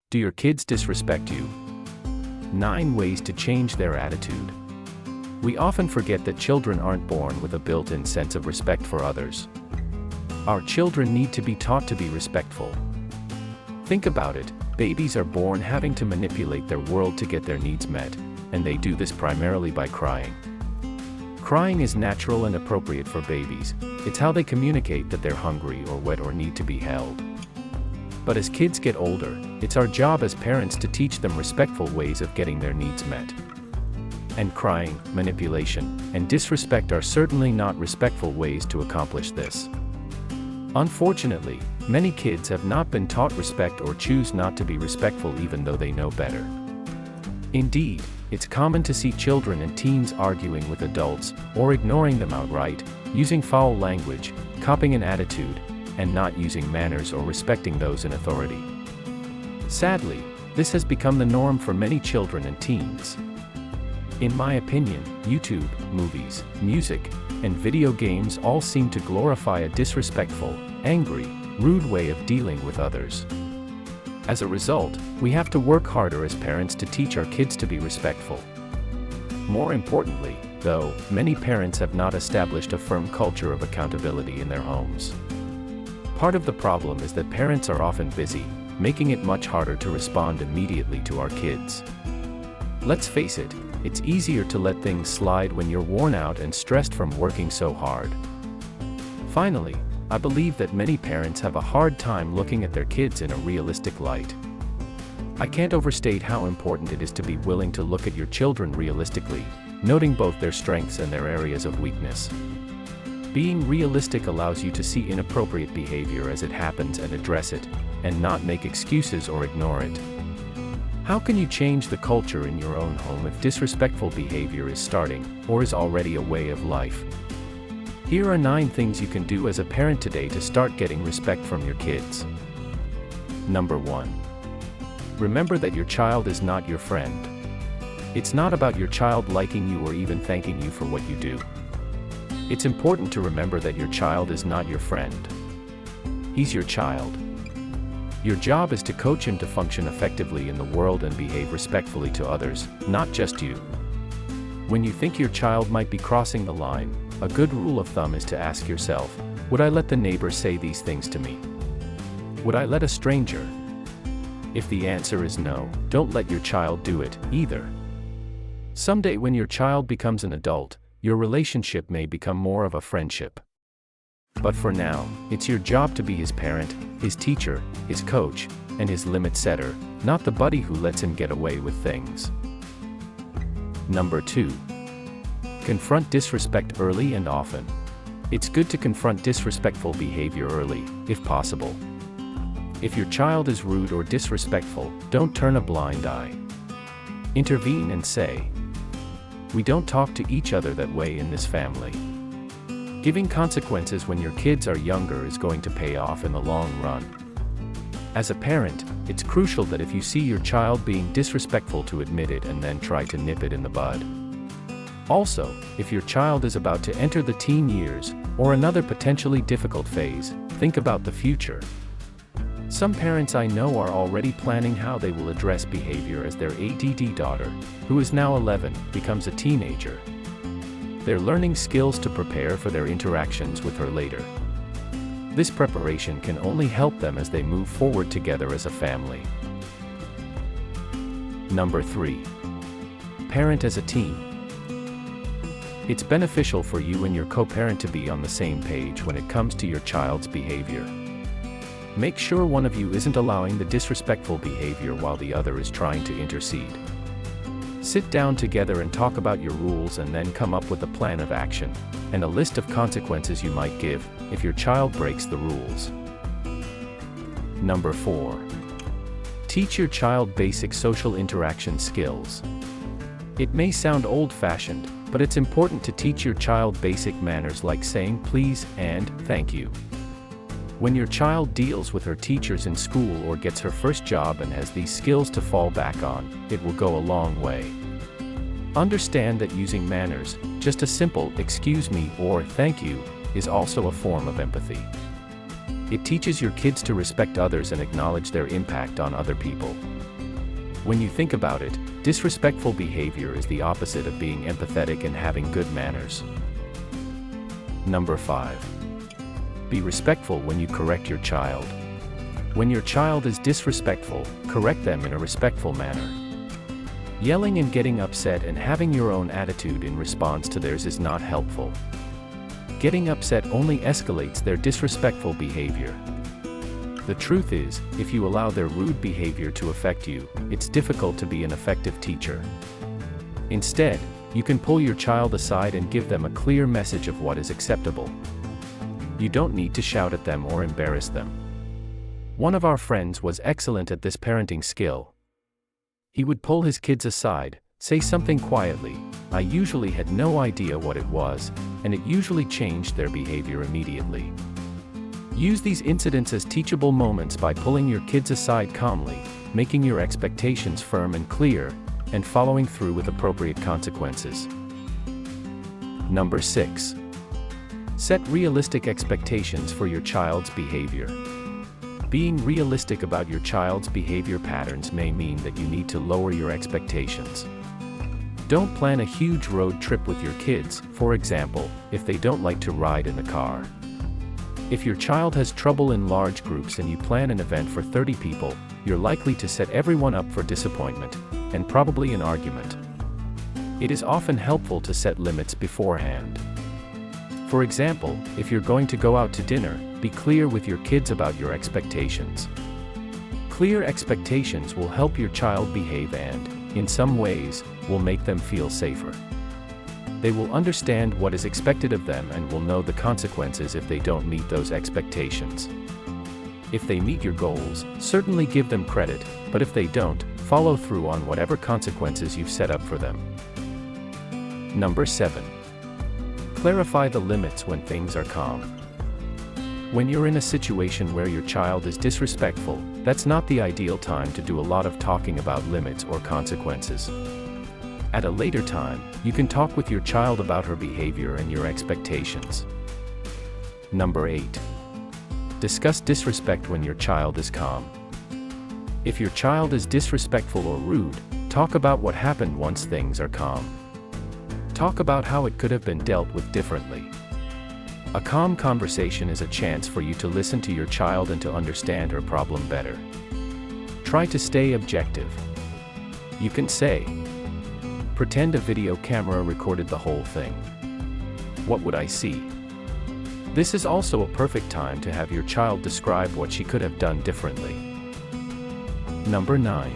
Do your kids disrespect you? 9 ways to change their attitude. We often forget that children aren't born with a built-in sense of respect for others. Our children need to be taught to be respectful. Think about it, babies are born having to manipulate their world to get their needs met, and they do this primarily by crying. Crying is natural and appropriate for babies. It's how they communicate that they're hungry or wet or need to be held. But as kids get older, it's our job as parents to teach them respectful ways of getting their needs met. And crying, manipulation, and disrespect are certainly not respectful ways to accomplish this. Unfortunately, many kids have not been taught respect or choose not to be respectful even though they know better. Indeed, it's common to see children and teens arguing with adults, or ignoring them outright, using foul language, copying an attitude, and not using manners or respecting those in authority. Sadly, this has become the norm for many children and teens. In my opinion, YouTube, movies, music, and video games all seem to glorify a disrespectful, angry, rude way of dealing with others. As a result, we have to work harder as parents to teach our kids to be respectful. More importantly, though, many parents have not established a firm culture of accountability in their homes. Part of the problem is that parents are often busy, making it much harder to respond immediately to our kids. Let's face it, it's easier to let things slide when you're worn out and stressed from working so hard. Finally, I believe that many parents have a hard time looking at their kids in a realistic light. I can't overstate how important it is to be willing to look at your children realistically, noting both their strengths and their areas of weakness. Being realistic allows you to see inappropriate behavior as it happens and address it, and not make excuses or ignore it. How can you change the culture in your own home if disrespectful behavior is starting, or is already a way of life? Here are 9 things you can do as a parent today to start getting respect from your kids. Number 1. Remember that your child is not your friend. It's not about your child liking you or even thanking you for what you do. It's important to remember that your child is not your friend. He's your child. Your job is to coach him to function effectively in the world and behave respectfully to others, not just you. When you think your child might be crossing the line, a good rule of thumb is to ask yourself, would I let the neighbor say these things to me? Would I let a stranger? If the answer is no, don't let your child do it, either. Someday when your child becomes an adult, your relationship may become more of a friendship. But for now, it's your job to be his parent, his teacher, his coach, and his limit setter, not the buddy who lets him get away with things. Number 2. Confront disrespect early and often. It's good to confront disrespectful behavior early, if possible. If your child is rude or disrespectful, don't turn a blind eye. Intervene and say, "We don't talk to each other that way in this family." Giving consequences when your kids are younger is going to pay off in the long run. As a parent, it's crucial that if you see your child being disrespectful to admit it and then try to nip it in the bud. Also, if your child is about to enter the teen years, or another potentially difficult phase, think about the future. Some parents I know are already planning how they will address behavior as their ADD daughter, who is now 11, becomes a teenager. They're learning skills to prepare for their interactions with her later. This preparation can only help them as they move forward together as a family. Number 3. Parent as a team. It's beneficial for you and your co-parent to be on the same page when it comes to your child's behavior. Make sure one of you isn't allowing the disrespectful behavior while the other is trying to intercede. Sit down together and talk about your rules and then come up with a plan of action, and a list of consequences you might give if your child breaks the rules. Number 4. Teach your child basic social interaction skills. It may sound old-fashioned, but it's important to teach your child basic manners like saying please and thank you. When your child deals with her teachers in school or gets her first job and has these skills to fall back on, it will go a long way. Understand that using manners, just a simple "excuse me" or "thank you," is also a form of empathy. It teaches your kids to respect others and acknowledge their impact on other people. When you think about it, disrespectful behavior is the opposite of being empathetic and having good manners. Number 5. Be respectful when you correct your child. When your child is disrespectful, correct them in a respectful manner. Yelling and getting upset and having your own attitude in response to theirs is not helpful. Getting upset only escalates their disrespectful behavior. The truth is, if you allow their rude behavior to affect you, it's difficult to be an effective teacher. Instead, you can pull your child aside and give them a clear message of what is acceptable. You don't need to shout at them or embarrass them. One of our friends was excellent at this parenting skill. He would pull his kids aside, say something quietly. I usually had no idea what it was, and it usually changed their behavior immediately. Use these incidents as teachable moments by pulling your kids aside calmly, making your expectations firm and clear, and following through with appropriate consequences. Number 6. Set realistic expectations for your child's behavior. Being realistic about your child's behavior patterns may mean that you need to lower your expectations. Don't plan a huge road trip with your kids, for example, if they don't like to ride in the car. If your child has trouble in large groups and you plan an event for 30 people, you're likely to set everyone up for disappointment, and probably an argument. It is often helpful to set limits beforehand. For example, if you're going to go out to dinner, be clear with your kids about your expectations. Clear expectations will help your child behave and, in some ways, will make them feel safer. They will understand what is expected of them and will know the consequences if they don't meet those expectations. If they meet your goals, certainly give them credit, but if they don't, follow through on whatever consequences you've set up for them. Number 7. Clarify the limits when things are calm. When you're in a situation where your child is disrespectful, that's not the ideal time to do a lot of talking about limits or consequences. At a later time, you can talk with your child about her behavior and your expectations. Number 8. Discuss disrespect when your child is calm. If your child is disrespectful or rude, talk about what happened once things are calm. Talk about how it could have been dealt with differently. A calm conversation is a chance for you to listen to your child and to understand her problem better. Try to stay objective. You can say, "Pretend a video camera recorded the whole thing. What would I see?" This is also a perfect time to have your child describe what she could have done differently. Number 9.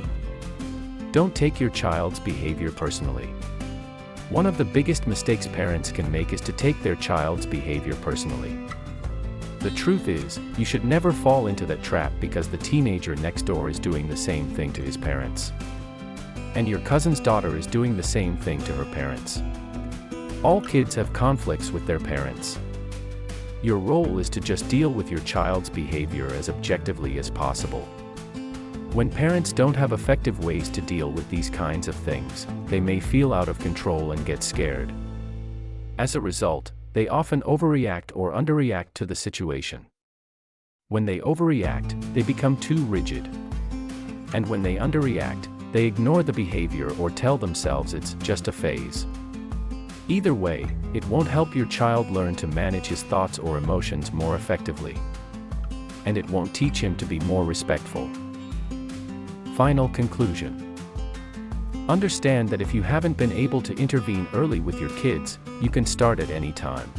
Don't take your child's behavior personally. One of the biggest mistakes parents can make is to take their child's behavior personally. The truth is, you should never fall into that trap because the teenager next door is doing the same thing to his parents. And your cousin's daughter is doing the same thing to her parents. All kids have conflicts with their parents. Your role is to just deal with your child's behavior as objectively as possible. When parents don't have effective ways to deal with these kinds of things, they may feel out of control and get scared. As a result, they often overreact or underreact to the situation. When they overreact, they become too rigid. And when they underreact, they ignore the behavior or tell themselves it's just a phase. Either way, it won't help your child learn to manage his thoughts or emotions more effectively. And it won't teach him to be more respectful. Final conclusion. Understand that if you haven't been able to intervene early with your kids, you can start at any time.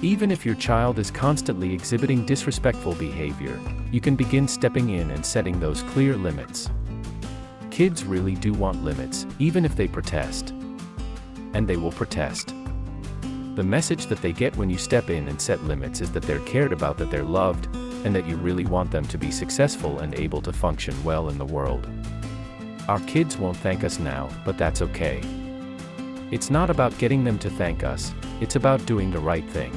Even if your child is constantly exhibiting disrespectful behavior, you can begin stepping in and setting those clear limits. Kids really do want limits, even if they protest. And they will protest. The message that they get when you step in and set limits is that they're cared about, that they're loved, and that you really want them to be successful and able to function well in the world. Our kids won't thank us now, but that's okay. It's not about getting them to thank us, it's about doing the right thing.